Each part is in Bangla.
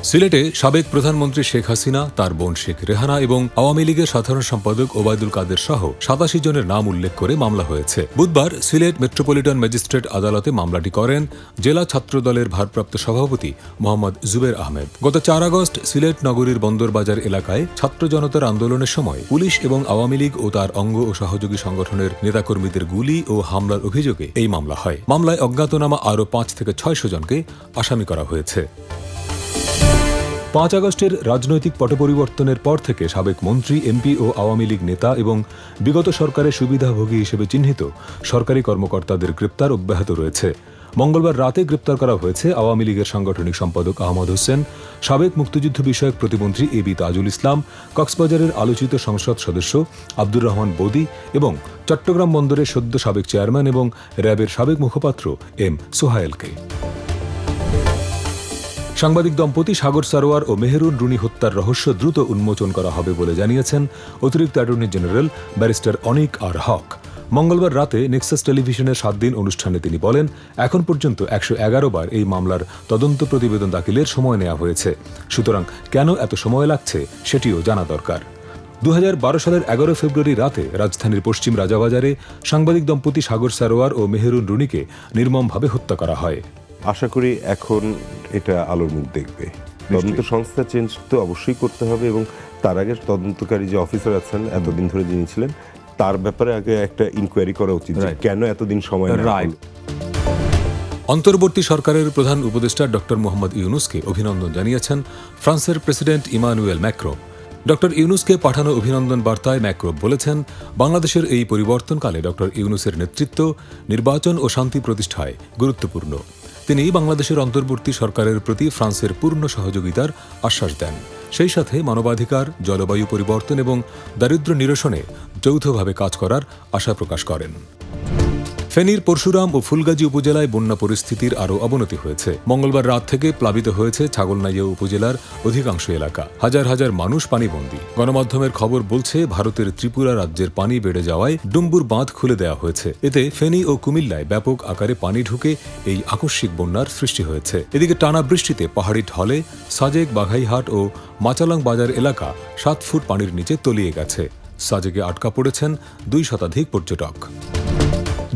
সিলেটে সাবেক প্রধানমন্ত্রী শেখ হাসিনা, তার বোন শেখ রেহানা এবং আওয়ামী লীগের সাধারণ সম্পাদক ওবায়দুল কাদের সহ ৮৭ জনের নাম উল্লেখ করে মামলা হয়েছে। বুধবার সিলেট মেট্রোপলিটন ম্যাজিস্ট্রেট আদালতে মামলাটি করেন জেলা ছাত্রদলের ভারপ্রাপ্ত সভাপতি মোহাম্মদ জুবের আহমেদ। গত ৪ আগস্ট সিলেট নগরীর বন্দরবাজার এলাকায় ছাত্র জনতার আন্দোলনের সময় পুলিশ এবং আওয়ামী লীগ ও তার অঙ্গ ও সহযোগী সংগঠনের নেতাকর্মীদের গুলি ও হামলার অভিযোগে এই মামলা হয়। মামলায় অজ্ঞাতনামা আরও ৫ থেকে ৬০০ জনকে আসামি করা হয়েছে। ৫ আগস্টের রাজনৈতিক পটপরিবর্তনের পর থেকে সাবেক মন্ত্রী, এমপি ও আওয়ামী লীগ নেতা এবং বিগত সরকারের সুবিধাভোগী হিসেবে চিহ্নিত সরকারি কর্মকর্তাদের গ্রেপ্তার অব্যাহত রয়েছে। মঙ্গলবার রাতে গ্রেপ্তার করা হয়েছে আওয়ামী লীগের সাংগঠনিক সম্পাদক আহমদ হোসেন, সাবেক মুক্তিযুদ্ধ বিষয়ক প্রতিমন্ত্রী এবি তাজুল ইসলাম, কক্সবাজারের আলোচিত সংসদ সদস্য আব্দুর রহমান বদি এবং চট্টগ্রাম বন্দরের সদ্য সাবেক চেয়ারম্যান এবং র্যাবের সাবেক মুখপাত্র এম সোহায়েলকে। সাংবাদিক দম্পতি সাগর সারোয়ার ও মেহেরুন রুনি হত্যার রহস্য দ্রুত উন্মোচন করা হবে বলে জানিয়েছেন অতিরিক্ত অ্যাটর্নি জেনারেল ব্যারিস্টার অনিক আর হক। মঙ্গলবার রাতে নেক্সাস টেলিভিশনের ৭ দিন অনুষ্ঠানে তিনি বলেন, এখন পর্যন্ত ১১১ বার এই মামলার তদন্ত প্রতিবেদন দাখিলের সময় নেওয়া হয়েছে। সুতরাং কেন এত সময় লাগছে সেটিও জানা দরকার। ২০১২ সালের ১১ ফেব্রুয়ারি রাতে রাজধানীর পশ্চিম রাজাবাজারে সাংবাদিক দম্পতি সাগর সারোয়ার ও মেহেরুন রুনিকে নির্মমভাবে হত্যা করা হয়। আশা করি এখন এটা আলোর মুখ দেখবে। তদন্ত সংস্থা চেঞ্জ তো অবশ্যই করতে হবে এবং তার আগে তদন্তকারী যে অফিসার আছেন এতদিন ধরে যিনি ছিলেন তার ব্যাপারে আগে একটা ইনকোয়ারি করা উচিত, কেন এতদিন সময় নেয়। অন্তর্বর্তী সরকারের প্রধান উপদেষ্টা ডক্টর মোহাম্মদ ইউনুসকে অভিনন্দন জানিয়েছেন ফ্রান্সের প্রেসিডেন্ট ইমানুয়েল ম্যাক্রো। ডক্টর ইউনুসকে পাঠানো অভিনন্দন বার্তায় ম্যাক্রো বলেছেন, বাংলাদেশের এই পরিবর্তনকালে ডক্টর ইউনুসের নেতৃত্ব নির্বাচন ও শান্তি প্রতিষ্ঠায় গুরুত্বপূর্ণ। তিনি বাংলাদেশের অন্তর্বর্তী সরকারের প্রতি ফ্রান্সের পূর্ণ সহযোগিতার আশ্বাস দেন। সেই সাথে মানবাধিকার, জলবায়ু পরিবর্তন এবং দারিদ্র্য নিরসনে যৌথভাবে কাজ করার আশা প্রকাশ করেন। ফেনীর পরশুরাম ও ফুলগাজী উপজেলায় বন্যা পরিস্থিতির আরও অবনতি হয়েছে। মঙ্গলবার রাত থেকে প্লাবিত হয়েছে ছাগলনাইয়া উপজেলার অধিকাংশ এলাকা। হাজার হাজার মানুষ পানিবন্দী। গণমাধ্যমের খবর বলছে, ভারতের ত্রিপুরা রাজ্যের পানি বেড়ে যাওয়ায় ডুম্বুর বাঁধ খুলে দেওয়া হয়েছে। এতে ফেনী ও কুমিল্লায় ব্যাপক আকারে পানি ঢুকে এই আকস্মিক বন্যার সৃষ্টি হয়েছে। এদিকে টানা বৃষ্টিতে পাহাড়ি ঢলে সাজেক, বাঘাইহাট ও মাচালাং বাজার এলাকা ৭ ফুট পানির নিচে তলিয়ে গেছে। সাজেকে আটকা পড়েছেন ২ শতাধিক পর্যটক।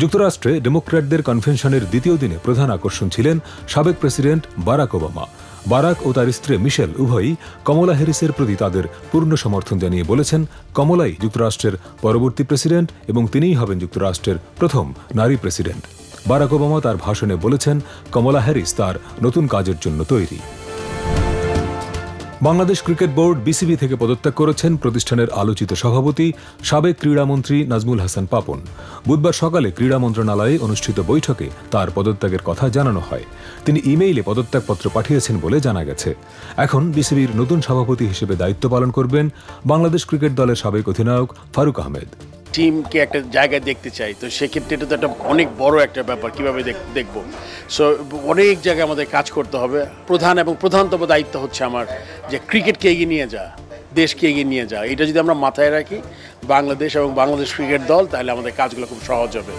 যুক্তরাষ্ট্রে ডেমোক্র্যাটদের কনভেনশনের দ্বিতীয় দিনে প্রধান আকর্ষণ ছিলেন সাবেক প্রেসিডেন্ট বারাক ওবামা। বারাক ও তার স্ত্রী মিশেল উভয়ই কমলা হ্যারিসের প্রতি তাদের পূর্ণ সমর্থন জানিয়ে বলেছেন, কমলাই যুক্তরাষ্ট্রের পরবর্তী প্রেসিডেন্ট এবং তিনিই হবেন যুক্তরাষ্ট্রের প্রথম নারী প্রেসিডেন্ট। বারাক ওবামা তার ভাষণে বলেছেন, কমলা হ্যারিস তার নতুন কাজের জন্য তৈরি। বাংলাদেশ ক্রিকেট বোর্ড বিসিবি থেকে পদত্যাগ করেছেন প্রতিষ্ঠানের আলোচিত সভাপতি সাবেক ক্রীড়ামন্ত্রী নাজমুল হাসান পাপন। বুধবার সকালে ক্রীড়া মন্ত্রণালয়ে অনুষ্ঠিত বৈঠকে তার পদত্যাগের কথা জানানো হয়। তিনি ইমেইলে পদত্যাগপত্র পাঠিয়েছেন বলে জানা গেছে। এখন বিসিবির নতুন সভাপতি হিসেবে দায়িত্ব পালন করবেন বাংলাদেশ ক্রিকেট দলের সাবেক অধিনায়ক ফারুক আহমেদ। টিমকে একটা জায়গায় দেখতে চাই, তো সেক্ষেত্রে এটা তো একটা অনেক বড় একটা ব্যাপার, কীভাবে দেখবো। সো অনেক জায়গায় আমাদের কাজ করতে হবে। প্রধান এবং প্রধানতম দায়িত্ব হচ্ছে আমার যে ক্রিকেটকে এগিয়ে নিয়ে যাওয়া, দেশকে এগিয়ে নিয়ে যাওয়া। এটা যদি আমরা মাথায় রাখি, বাংলাদেশ এবং বাংলাদেশ ক্রিকেট দল, তাহলে আমাদের কাজগুলো খুব সহজ হবে।